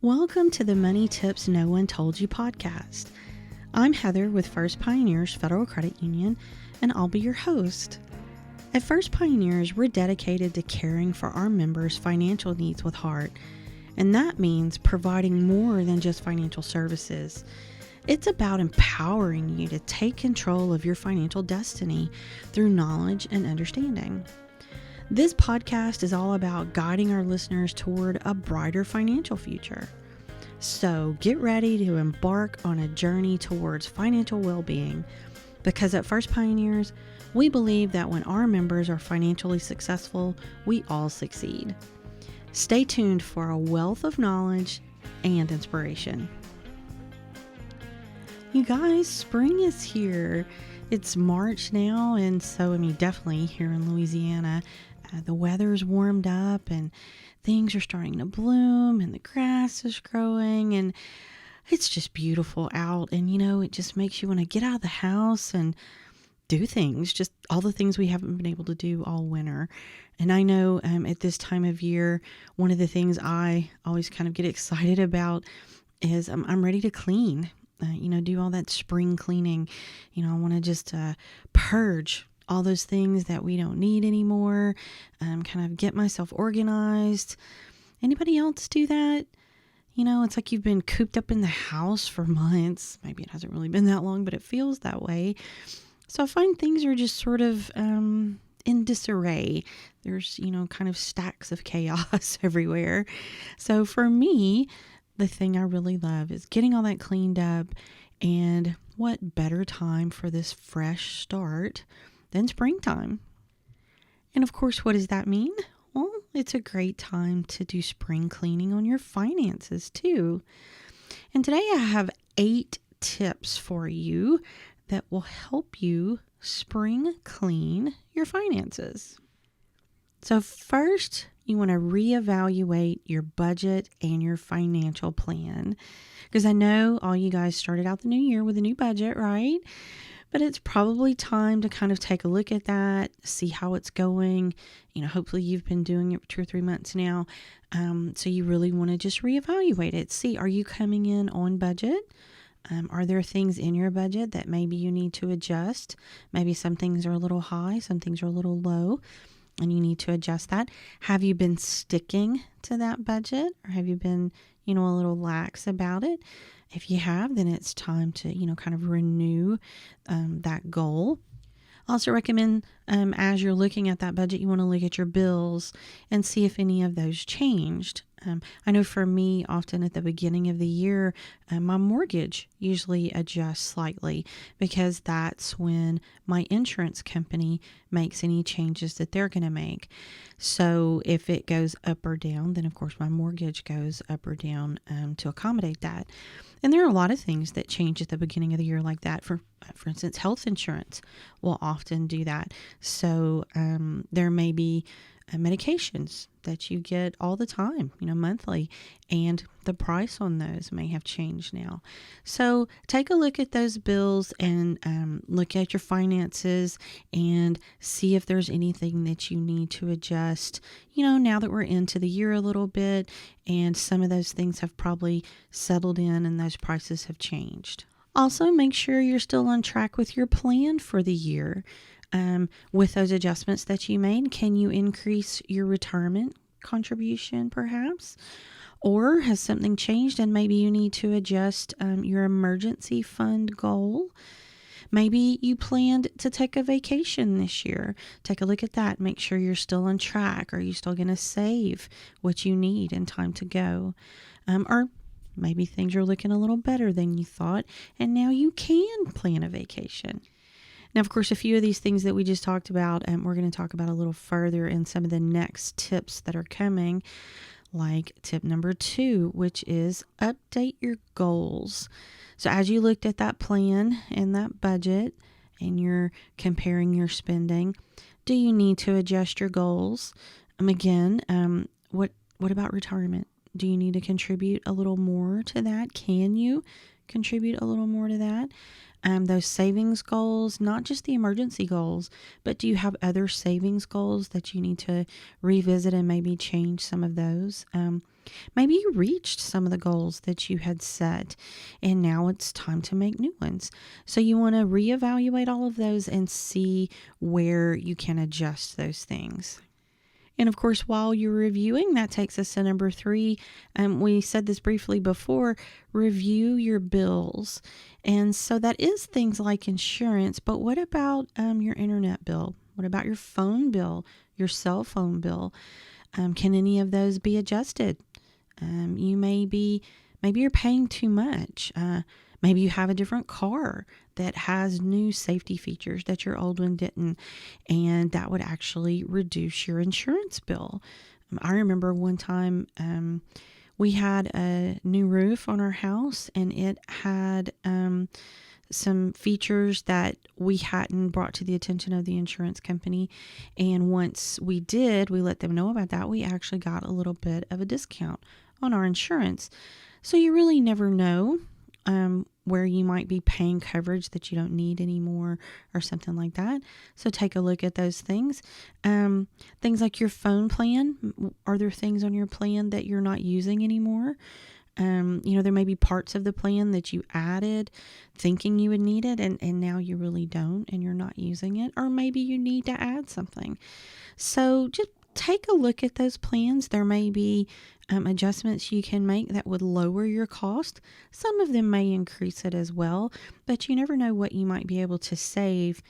Welcome to the Money Tips No One Told You podcast. I'm Heather with First Pioneers Federal Credit Union, and I'll be your host. At First Pioneers, we're dedicated to caring for our members' financial needs with heart, and that means providing more than just financial services. It's about empowering you to take control of your financial destiny through knowledge and understanding. This podcast is all about guiding our listeners toward a brighter financial future. So get ready to embark on a journey towards financial well-being, because at First Pioneers, we believe that when our members are financially successful, we all succeed. Stay tuned for a wealth of knowledge and inspiration. You guys, spring is here. It's March now, and so, definitely here in Louisiana, the weather's warmed up and things are starting to bloom and the grass is growing and it's just beautiful out. And, it just makes you want to get out of the house and do things, just all the things we haven't been able to do all winter. And I know at this time of year, one of the things I always kind of get excited about is I'm ready to clean, do all that spring cleaning. I want to just purge all those things that we don't need anymore, kind of get myself organized. Anybody else do that? It's like you've been cooped up in the house for months. Maybe it hasn't really been that long, but it feels that way. So I find things are just sort of in disarray. There's, kind of stacks of chaos everywhere. So for me, the thing I really love is getting all that cleaned up, and what better time for this fresh start than springtime. And of course, what does that mean? Well, it's a great time to do spring cleaning on your finances too. And today I have 8 tips for you that will help you spring clean your finances. So first, you want to reevaluate your budget and your financial plan, because I know all you guys started out the new year with a new budget, right? But it's probably time to kind of take a look at that, see how it's going. Hopefully you've been doing it for 2 or 3 months now. So you really want to just reevaluate it. See, are you coming in on budget? Are there things in your budget that maybe you need to adjust? Maybe some things are a little high, some things are a little low, and you need to adjust that. Have you been sticking to that budget, or have you been, a little lax about it? If you have, then it's time to, kind of renew that goal. I also recommend as you're looking at that budget, you want to look at your bills and see if any of those changed. I know for me, often at the beginning of the year, my mortgage usually adjusts slightly, because that's when my insurance company makes any changes that they're going to make. So if it goes up or down, then of course my mortgage goes up or down to accommodate that. And there are a lot of things that change at the beginning of the year like that. For instance, health insurance will often do that. So there may be medications that you get all the time, monthly, and the price on those may have changed now. So take a look at those bills and look at your finances and see if there's anything that you need to adjust, now that we're into the year a little bit, and some of those things have probably settled in and those prices have changed. Also, make sure you're still on track with your plan for the year. With those adjustments that you made, can you increase your retirement contribution perhaps? Or has something changed and maybe you need to adjust your emergency fund goal? Maybe you planned to take a vacation this year. Take a look at that. Make sure you're still on track. Are you still going to save what you need in time to go? Or maybe things are looking a little better than you thought, and now you can plan a vacation. Now, of course, a few of these things that we just talked about, we're going to talk about a little further in some of the next tips that are coming, like tip number 2, which is update your goals. So as you looked at that plan and that budget and you're comparing your spending, do you need to adjust your goals? What about retirement? Do you need to contribute a little more to that? Can you contribute a little more to that? Those savings goals, not just the emergency goals, but do you have other savings goals that you need to revisit and maybe change some of those? Maybe you reached some of the goals that you had set and now it's time to make new ones. So you want to reevaluate all of those and see where you can adjust those things. And of course, while you're reviewing, that takes us to number 3. We said this briefly before, review your bills. And so that is things like insurance, but what about your internet bill? What about your phone bill, your cell phone bill? Can any of those be adjusted? Maybe you're paying too much. Maybe you have a different car that has new safety features that your old one didn't, and that would actually reduce your insurance bill. I remember one time we had a new roof on our house, and it had some features that we hadn't brought to the attention of the insurance company. And once we did, we let them know about that. We actually got a little bit of a discount on our insurance. So you really never know where you might be paying coverage that you don't need anymore or something like that. So take a look at those things. Things like your phone plan. Are there things on your plan that you're not using anymore? There may be parts of the plan that you added thinking you would need it and now you really don't and you're not using it. Or maybe you need to add something. So just take a look at those plans. There may be adjustments you can make that would lower your cost. Some of them may increase it as well, but you never know what you might be able to save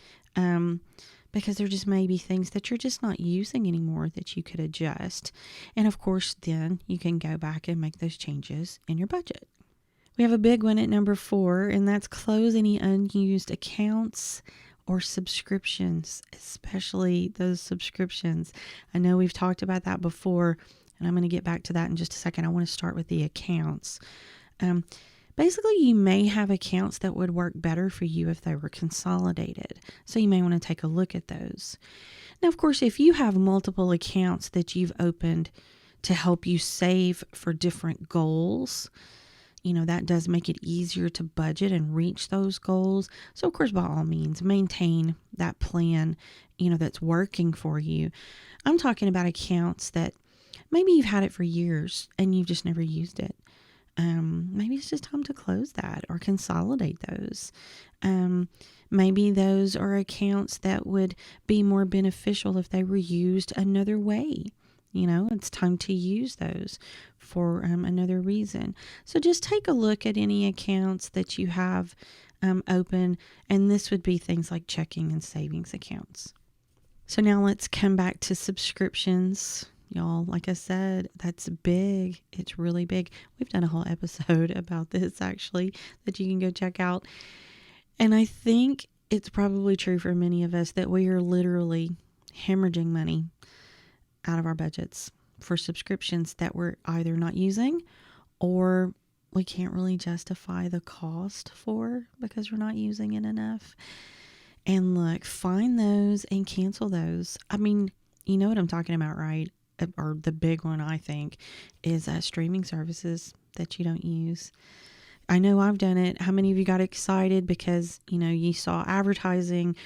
because there just may be things that you're just not using anymore that you could adjust. And of course, then you can go back and make those changes in your budget. We have a big one at number 4, and that's close any unused accounts or subscriptions, especially those subscriptions. I know we've talked about that before, and I'm going to get back to that in just a second. I want to start with the accounts. Basically, you may have accounts that would work better for you if they were consolidated. So you may want to take a look at those. Now, of course, if you have multiple accounts that you've opened to help you save for different goals, that does make it easier to budget and reach those goals. So, of course, by all means, maintain that plan, that's working for you. I'm talking about accounts that maybe you've had it for years and you've just never used it. Maybe it's just time to close that or consolidate those. Maybe those are accounts that would be more beneficial if they were used another way. It's time to use those for another reason. So just take a look at any accounts that you have open, and this would be things like checking and savings accounts. So now let's come back to subscriptions. Y'all, like I said, that's big. It's really big. We've done a whole episode about this, actually, that you can go check out. And I think it's probably true for many of us that we are literally hemorrhaging money out of our budgets for subscriptions that we're either not using or we can't really justify the cost for because we're not using it enough. And look, find those and cancel those. I mean, you know what I'm talking about, right? Or the big one, I think, is streaming services that you don't use. I know I've done it. How many of you got excited because, you saw advertising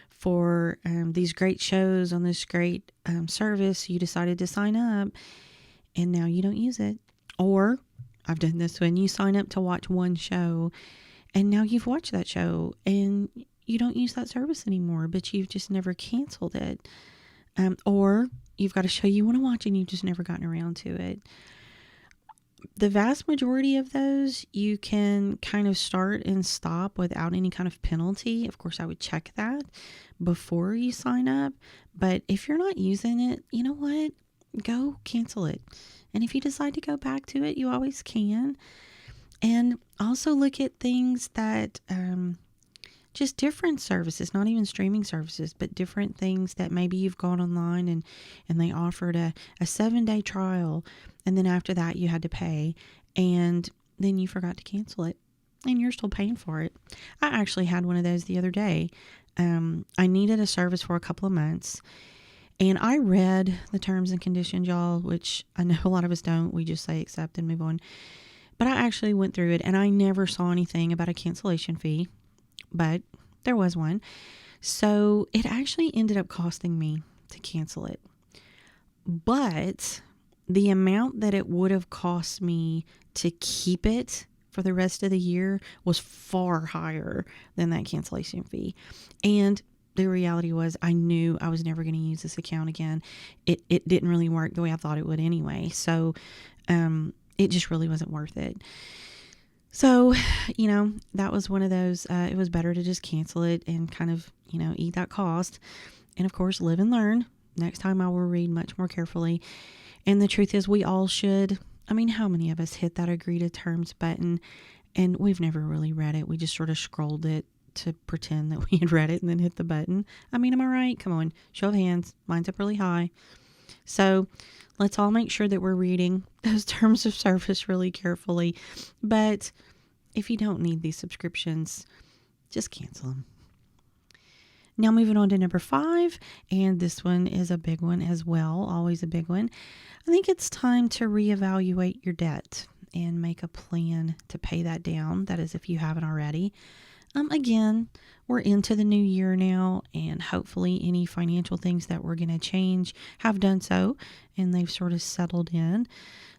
for these great shows on this great service? You decided to sign up and now you don't use it. Or I've done this when you sign up to watch one show and now you've watched that show and you don't use that service anymore, but you've just never canceled it. Or you've got a show you want to watch and you've just never gotten around to it. The vast majority of those you can kind of start and stop without any kind of penalty. Of course, I would check that before you sign up. But if you're not using it, you know what? Go cancel it. And if you decide to go back to it, you always can. And also look at things that just different services, not even streaming services, but different things that maybe you've gone online and they offered a 7-day trial. And then after that you had to pay and then you forgot to cancel it and you're still paying for it. I actually had one of those the other day. I needed a service for a couple of months and I read the terms and conditions, y'all, which I know a lot of us don't. We just say accept and move on. But I actually went through it and I never saw anything about a cancellation fee. But there was one. So it actually ended up costing me to cancel it. But the amount that it would have cost me to keep it for the rest of the year was far higher than that cancellation fee. And the reality was I knew I was never going to use this account again. It didn't really work the way I thought it would anyway. So it just really wasn't worth it. So, that was one of those, it was better to just cancel it and kind of, eat that cost. And of course, live and learn. Next time I will read much more carefully. And the truth is we all should. I mean, how many of us hit that agree to terms button and we've never really read it? We just sort of scrolled it to pretend that we had read it and then hit the button. I mean, am I right? Come on, show of hands. Mine's up really high. So let's all make sure that we're reading those terms of service really carefully. But if you don't need these subscriptions, just cancel them. Now moving on to number 5, and this one is a big one as well, always a big one. I think it's time to reevaluate your debt and make a plan to pay that down. That is, if you haven't already. Again, we're into the new year now, and hopefully any financial things that we're going to change have done so, and they've sort of settled in.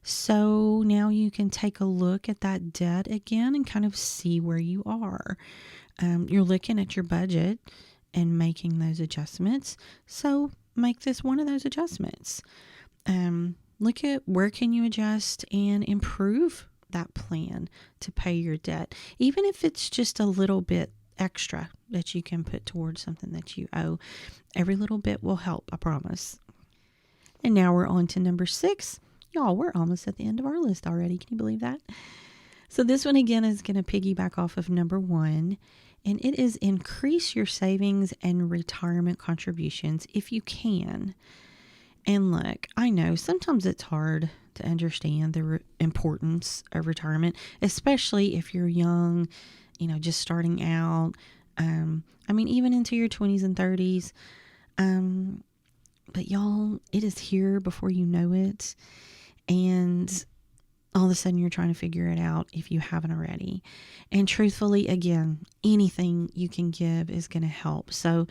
So now you can take a look at that debt again and kind of see where you are. You're looking at your budget and making those adjustments. So make this one of those adjustments. Look at where can you adjust and improve that plan to pay your debt, even if it's just a little bit extra that you can put towards something that you owe. Every little bit will help, I promise. And now we're on to number 6. Y'all, we're almost at the end of our list already. Can you believe that? So this one again is going to piggyback off of number 1, and it is increase your savings and retirement contributions if you can. And look, I know sometimes it's hard to understand the importance of retirement, especially if you're young, just starting out. I mean, even into your 20s and 30s. But y'all, it is here before you know it. And all of a sudden you're trying to figure it out if you haven't already. And truthfully, again, anything you can give is going to help. So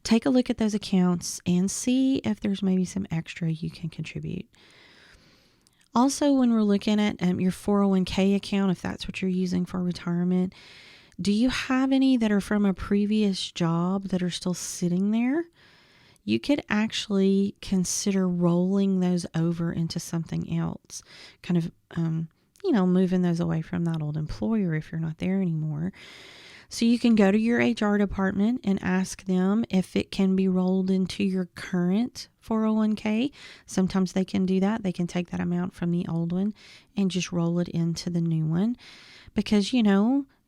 take a look at those accounts and see if there's maybe some extra you can contribute. Also, when we're looking at your 401k account, if that's what you're using for retirement, do you have any that are from a previous job that are still sitting there? You could actually consider rolling those over into something else, kind of, moving those away from that old employer if you're not there anymore. So you can go to your HR department and ask them if it can be rolled into your current 401k. Sometimes they can do that. They can take that amount from the old one and just roll it into the new one. Because,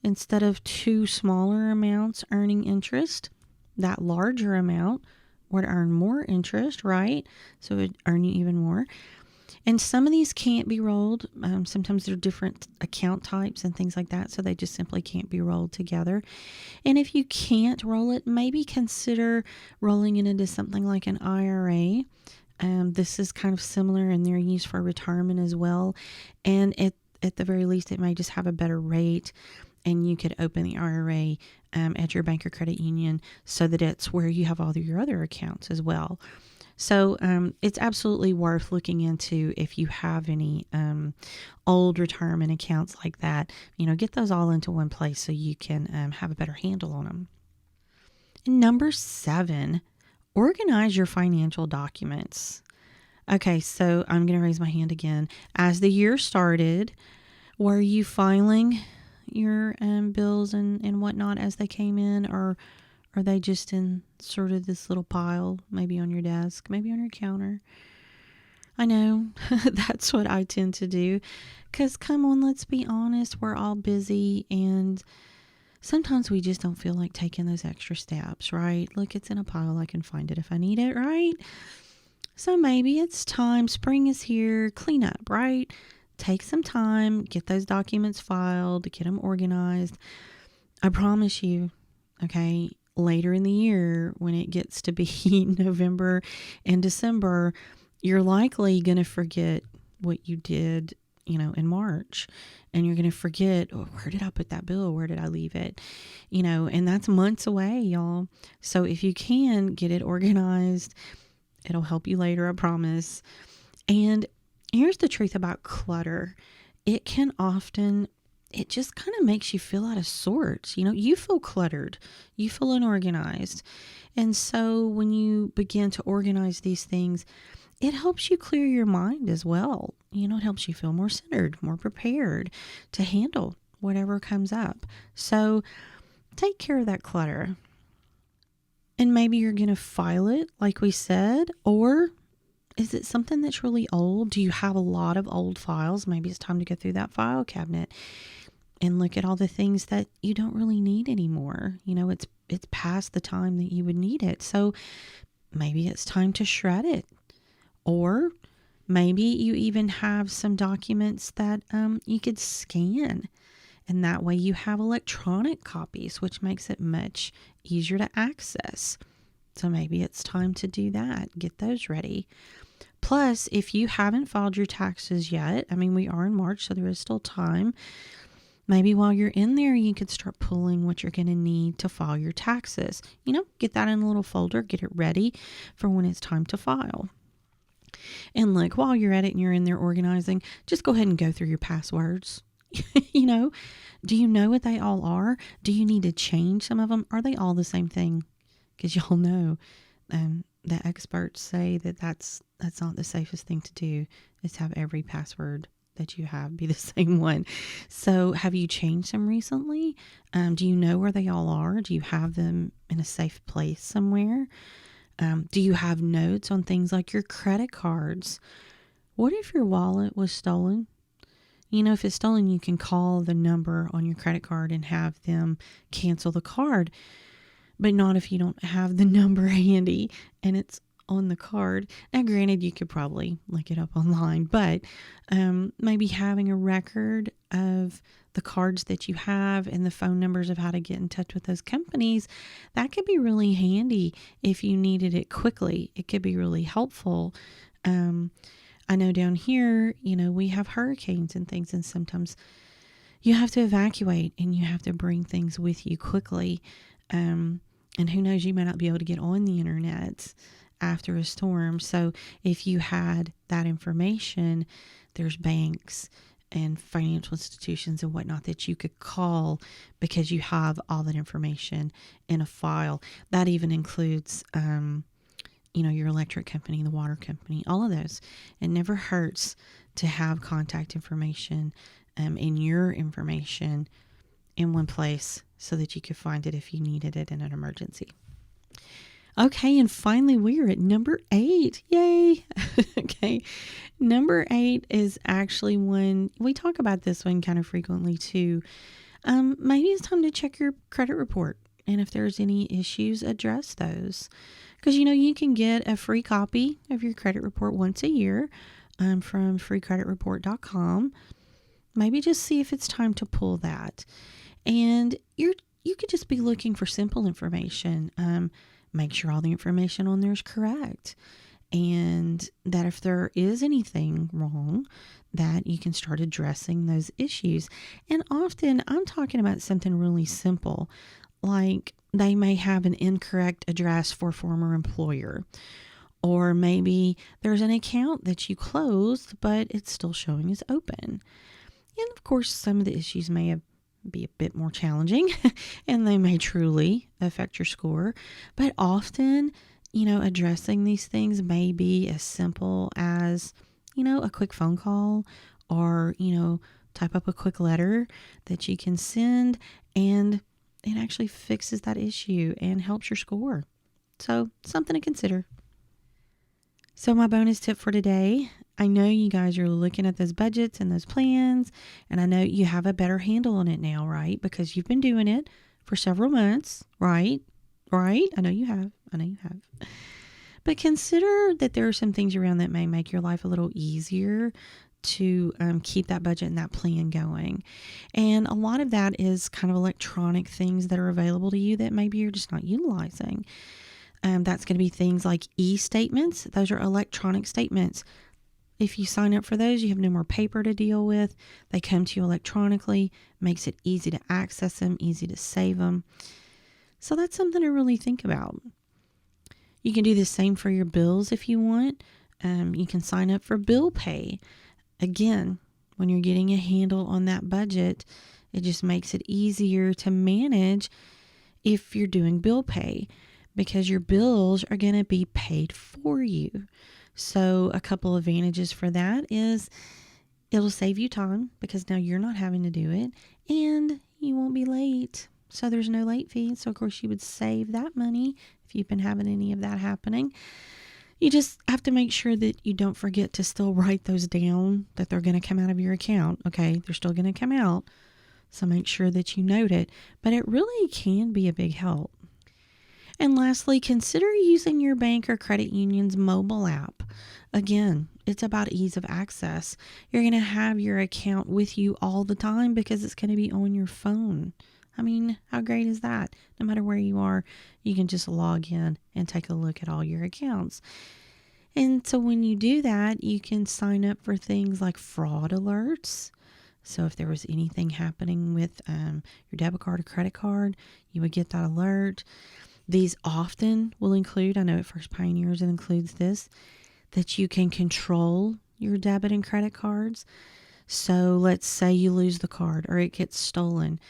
instead of 2 smaller amounts earning interest, that larger amount would earn more interest, right? So it would earn you even more. And some of these can't be rolled. Sometimes they're different account types and things like that. So they just simply can't be rolled together. And if you can't roll it, maybe consider rolling it into something like an IRA. This is kind of similar and they're used for retirement as well. And at the very least, it may just have a better rate. And you could open the IRA at your bank or credit union so that it's where you have all your other accounts as well. So it's absolutely worth looking into if you have any old retirement accounts like that. Get those all into one place so you can have a better handle on them. And number 7, organize your financial documents. Okay, so I'm going to raise my hand again. As the year started, were you filing your bills and whatnot as they came in, or are they just in sort of this little pile, maybe on your desk, maybe on your counter? I know that's what I tend to do, because come on, let's be honest, we're all busy and sometimes we just don't feel like taking those extra steps, right? Look, it's in a pile, I can find it if I need it, right? So maybe it's time, spring is here, clean up, right? Take some time, get those documents filed, get them organized. I promise you, okay, later in the year, when it gets to be November and December, you're likely going to forget what you did, in March. And you're going to forget, where did I put that bill? Where did I leave it? And that's months away, y'all. So if you can get it organized, it'll help you later, I promise. And Here's the truth about clutter. It can often, it just kind of makes you feel out of sorts. You feel cluttered, you feel unorganized. And so when you begin to organize these things, it helps you clear your mind as well. It helps you feel more centered, more prepared to handle whatever comes up. So take care of that clutter. And maybe you're going to file it, like we said, or is it something that's really old? Do you have a lot of old files? Maybe it's time to go through that file cabinet and look at all the things that you don't really need anymore. It's past the time that you would need it. So maybe it's time to shred it. Or maybe you even have some documents that you could scan. And that way you have electronic copies, which makes it much easier to access. So maybe it's time to do that. Get those ready. Plus, if you haven't filed your taxes yet, we are in March, so there is still time. Maybe while you're in there, you could start pulling what you're going to need to file your taxes. Get that in a little folder, get it ready for when it's time to file. And look, while you're at it and you're in there organizing, just go ahead and go through your passwords. Do you know what they all are? Do you need to change some of them? Are they all the same thing? Because y'all know the experts say that that's not the safest thing to do, is to have every password that you have be the same one. So have you changed them recently? Do you know where they all are? Do you have them in a safe place somewhere? Do you have notes on things like your credit cards? What if your wallet was stolen? If it's stolen, you can call the number on your credit card and have them cancel the card, but not if you don't have the number handy and it's on the card. Now, granted, you could probably look it up online, but maybe having a record of the cards that you have and the phone numbers of how to get in touch with those companies, that could be really handy if you needed it quickly. It could be really helpful. I know down here, we have hurricanes and things, and sometimes you have to evacuate and you have to bring things with you quickly. And who knows, you might not be able to get on the internet after a storm. So if you had that information, there's banks and financial institutions and whatnot that you could call because you have all that information in a file. That even includes, your electric company, the water company, all of those. It never hurts to have contact information and your information in one place so that you could find it if you needed it in an emergency. Okay, and finally we are at number 8. Yay! Okay, number 8 is actually one, we talk about this one kind of frequently too. Maybe it's time to check your credit report, and if there's any issues, address those. Because you can get a free copy of your credit report once a year from freecreditreport.com. Maybe just see if it's time to pull that. And you could just be looking for simple information. Make sure all the information on there is correct. And that if there is anything wrong, that you can start addressing those issues. And often I'm talking about something really simple, like they may have an incorrect address for a former employer. Or maybe there's an account that you closed, but it's still showing as open. And of course, some of the issues may be a bit more challenging and they may truly affect your score. But often, addressing these things may be as simple as, a quick phone call or, type up a quick letter that you can send, and it actually fixes that issue and helps your score. So something to consider. So my bonus tip for today, I know you guys are looking at those budgets and those plans, and I know you have a better handle on it now, right? Because you've been doing it for several months, right? Right? I know you have. But consider that there are some things around that may make your life a little easier to keep that budget and that plan going. And a lot of that is kind of electronic things that are available to you that maybe you're just not utilizing. That's going to be things like e-statements. Those are electronic statements. If you sign up for those, you have no more paper to deal with. They come to you electronically, makes it easy to access them, easy to save them. So that's something to really think about. You can do the same for your bills if you want. You can sign up for bill pay. again, when you're getting a handle on that budget, it just makes it easier to manage if you're doing bill pay, because your bills are going to be paid for you. So a couple advantages for that is it'll save you time because now you're not having to do it, and you won't be late. So there's no late fee. So of course you would save that money if you've been having any of that happening. You just have to make sure that you don't forget to still write those down, that they're going to come out of your account. Okay, they're still going to come out. So make sure that you note it. But it really can be a big help. And lastly, consider using your bank or credit union's mobile app. Again, it's about ease of access. You're going to have your account with you all the time because it's going to be on your phone. I mean, how great is that? No matter where you are, you can just log in and take a look at all your accounts. And so when you do that, you can sign up for things like fraud alerts. So if there was anything happening with your debit card or credit card, you would get that alert. These often will include, I know at First Pioneers it includes this, that you can control your debit and credit cards. So let's say you lose the card or it gets stolen.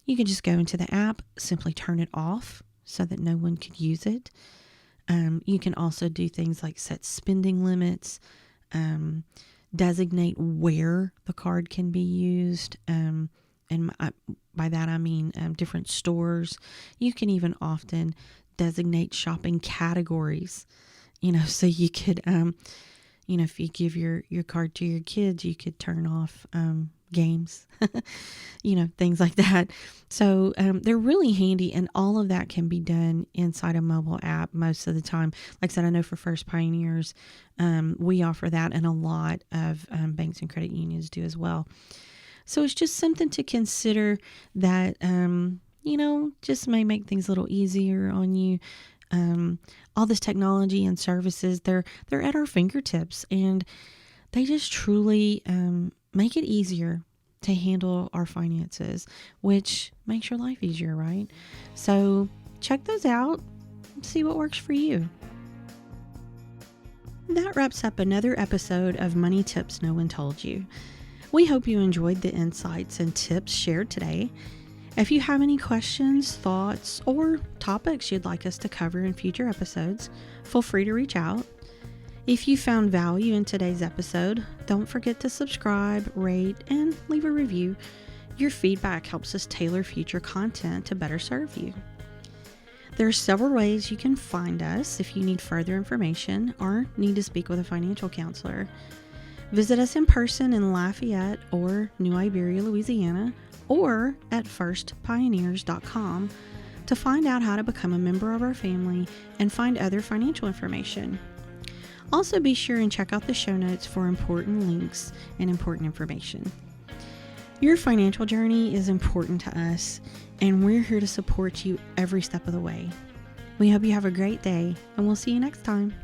You can just go into the app, simply turn it off so that no one could use it. You can also do things like set spending limits, designate where the card can be used, and by that I mean different stores. You can even often designate shopping categories, so you could, if you give your card to your kids, you could turn off games, things like that. So they're really handy, and all of that can be done inside a mobile app most of the time. Like I said, I know for First Pioneers, we offer that, and a lot of banks and credit unions do as well. So it's just something to consider that, just may make things a little easier on you. All this technology and services, they're at our fingertips, and they just truly make it easier to handle our finances, which makes your life easier, right? So check those out, see what works for you. That wraps up another episode of Money Tips No One Told You. We hope you enjoyed the insights and tips shared today. If you have any questions, thoughts, or topics you'd like us to cover in future episodes, feel free to reach out. If you found value in today's episode, don't forget to subscribe, rate, and leave a review. Your feedback helps us tailor future content to better serve you. There are several ways you can find us if you need further information or need to speak with a financial counselor. Visit us in person in Lafayette or New Iberia, Louisiana, or at firstpioneers.com to find out how to become a member of our family and find other financial information. Also, be sure and check out the show notes for important links and important information. Your financial journey is important to us, and we're here to support you every step of the way. We hope you have a great day, and we'll see you next time.